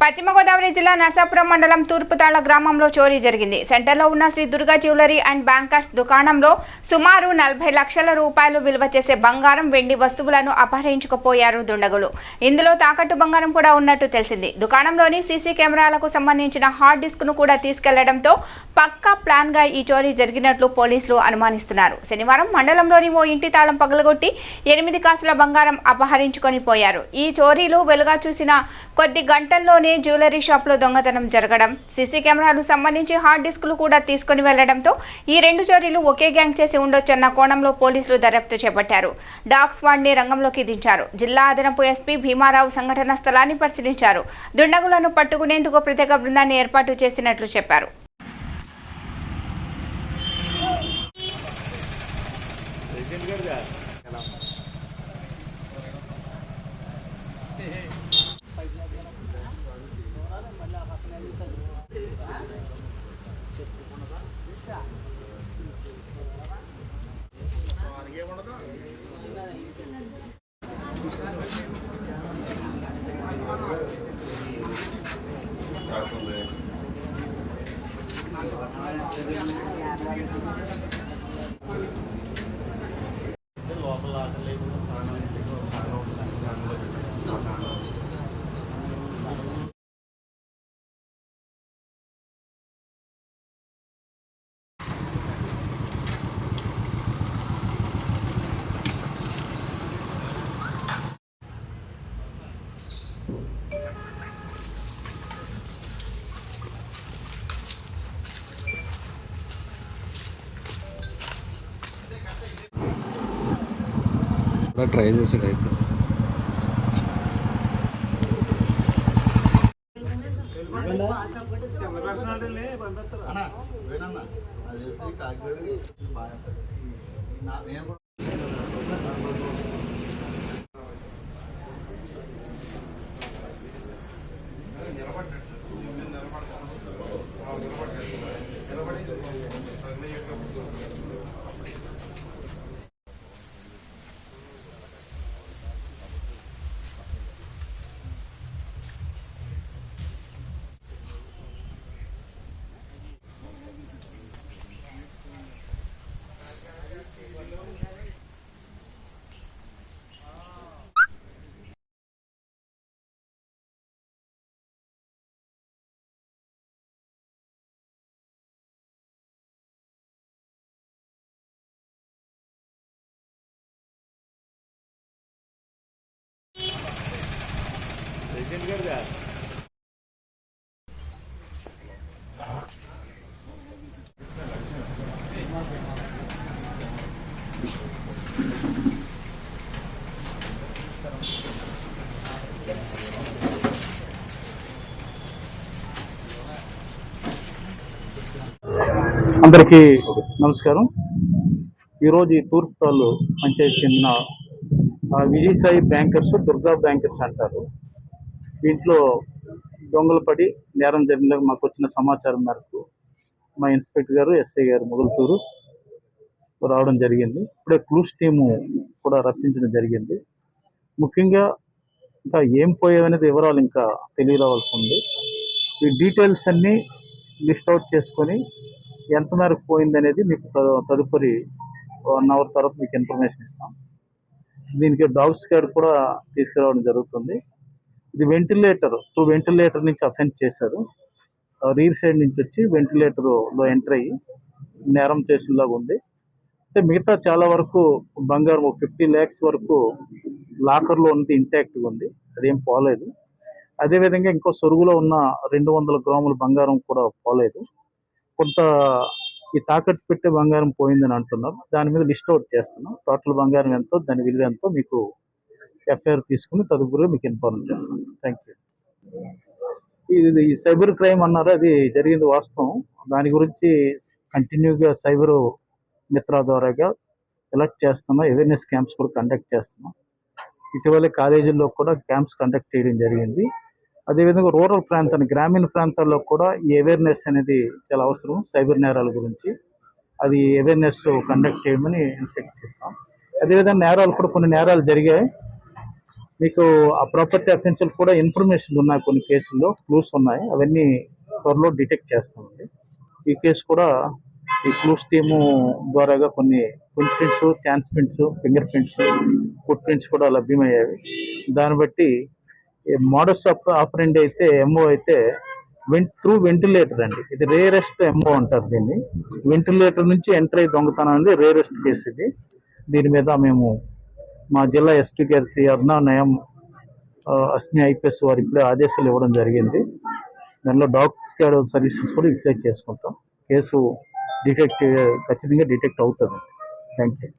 పశ్చిమ గోదావరి జిల్లా నర్సాపురం మండలం తూర్పుతాళ్ల గ్రామంలో చోరీ జరిగింది. సెంటర్లో ఉన్న Shri Durga jewellery and bankers దుకాణంలో సుమారు 40 లక్షల రూపాయలు విలువ చేసే బంగారం, వెండి వస్తువులను అపహరించుకుపోయారు దుండగులు. ఇందులో తాకట్టు బంగారం కూడా ఉన్నట్టు తెలిసింది. దుకాణంలోని సీసీ కెమెరాలకు సంబంధించిన హార్డ్ డిస్క్ ను కూడా తీసుకెళ్లడంతో పక్కా ప్లాన్ గా ఈ చోరీ జరిగినట్లు పోలీసులు అనుమానిస్తున్నారు. శనివారం మండలంలోని ఓ ఇంటి తాళం పగలగొట్టి 8 కాసుల బంగారం అపహరించుకొని పోయారు. ఈ చోరీలు వెలుగా చూసిన కొద్ది గంటల్లోనే జ్యువెలరీ షాప్ లో దొంగతనం జరగడం, సీసీ కెమెరాలకు సంబంధించి హార్డ్ డిస్కులు కూడా తీసుకుని వెళ్లడంతో ఈ 2 చోరీలు ఒకే గ్యాంగ్ చేసి ఉండొచ్చన్న కోణంలో పోలీసులు దర్యాప్తు చేపట్టారు. డాగ్ స్క్వాడ్ ని రంగంలోకి దించారు. జిల్లా అదనపు ఎస్పీ భీమారావు సంఘటన స్థలాన్ని పరిశీలించారు. దుండగులను పట్టుకునేందుకు ప్రత్యేక బృందాన్ని ఏర్పాటు చేసినట్లు చెప్పారు. ట్రై చేసాడు అయితే అందరికీ నమస్కారం. ఈరోజు ఈ తూర్పుతాళ్ళు పంచాయతీ చెందిన విజయసాయి బ్యాంకర్స్, దుర్గా బ్యాంకర్స్ అంటారు. దీంట్లో దొంగలు పడి నేరం జరిగిన మాకు వచ్చిన సమాచారం మేరకు మా ఇన్స్పెక్టర్ గారు, ఎస్ఐ గారు మొగల్తూరు రావడం జరిగింది. ఇప్పుడే క్లూస్ టీము కూడా రప్పించడం జరిగింది. ముఖ్యంగా ఇంకా ఏం పోయావనేది వివరాలు ఇంకా తెలియరావాల్సి ఉంది. ఈ డీటెయిల్స్ అన్నీ లిస్ట్ అవుట్ చేసుకొని ఎంత మేరకు పోయింది అనేది మీకు తదుపరి 1 అవర్ తర్వాత మీకు ఇన్ఫర్మేషన్ ఇస్తాం. దీనికి డాగ్ స్క్వాడ్ కూడా తీసుకురావడం జరుగుతుంది. ఇది వెంటిలేటర్ నుంచి అఫెన్స్ చేశారు. రీర్ సైడ్ నుంచి వచ్చి వెంటిలేటర్లో ఎంటర్ అయ్యి నేరం చేసేలాగా ఉంది. అయితే మిగతా చాలా వరకు బంగారం 50 lakhs వరకు లాకర్లో ఉన్నది ఇంటాక్ట్గా ఉంది, అదేం పోలేదు. అదేవిధంగా ఇంకో సొరుగులో ఉన్న 200 గ్రాముల బంగారం కూడా పోలేదు. కొంత ఈ తాకట్టు పెట్టే బంగారం పోయిందని అంటున్నారు. దాని మీద లిస్ట్ అవుట్ చేస్తున్నాం. టోటల్ బంగారం ఎంతో, దాని విలువ ఎంతో మీకు ఎఫ్ఐఆర్ తీసుకుని తదుపరి మీకు ఇన్ఫార్మ్ చేస్తాం. Thank you. ఇది సైబర్ క్రైమ్ అన్నారు, అది జరిగింది వాస్తవం. దాని గురించి కంటిన్యూగా సైబర్ మిత్ర ద్వారాగా ఎలక్ట్ చేస్తున్నాం. అవేర్నెస్ క్యాంప్స్ కూడా కండక్ట్ చేస్తున్నాం. ఇటీవలే కాలేజీల్లో కూడా క్యాంప్స్ కండక్ట్ చేయడం జరిగింది. అదేవిధంగా రూరల్ ప్రాంతాన్ని, గ్రామీణ ప్రాంతాల్లో కూడా ఈ అవేర్నెస్ అనేది చాలా అవసరం. సైబర్ నేరాల గురించి అది అవేర్నెస్ కండక్ట్ చేయమని ఇన్స్ట్రక్ట్ చేస్తాం. అదేవిధంగా నేరాలు కూడా కొన్ని నేరాలు జరిగాయి. మీకు ఆ ప్రాపర్టీ అఫెన్సులు కూడా ఇన్ఫర్మేషన్ ఉన్నాయి, కొన్ని కేసుల్లో క్లూస్ ఉన్నాయి, అవన్నీ త్వరలో డిటెక్ట్ చేస్తామండి. ఈ కేసు కూడా ఈ క్లూస్ టీము ద్వారాగా కొన్ని prints, chance prints, finger prints, foot prints కూడా లభ్యమయ్యాయి. దాన్ని బట్టి మోడస్ ఆపరెండి అయితే ఎంఓ అయితే త్రూ వెంటిలేటర్ అండి, ఇది రేరెస్ట్ ఎంఓ అంటారు దీన్ని. వెంటిలేటర్ నుంచి ఎంటర్ అయ్యి దొంగతనం అనేది రేరెస్ట్ కేసు ఇది. దీని మీద మేము మా జిల్లా ఎస్పీ గారు శ్రీ అరుణా నయం అస్మి ఐపీఎస్ వారు ఇప్పుడే ఆదేశాలు ఇవ్వడం జరిగింది. దానిలో డాగ్ స్క్వాడ్ సర్వీసెస్ కూడా యూటిలైజ్ చేసుకుంటాం. కేసు ఖచ్చితంగా డిటెక్ట్ అవుతుంది. Thank you.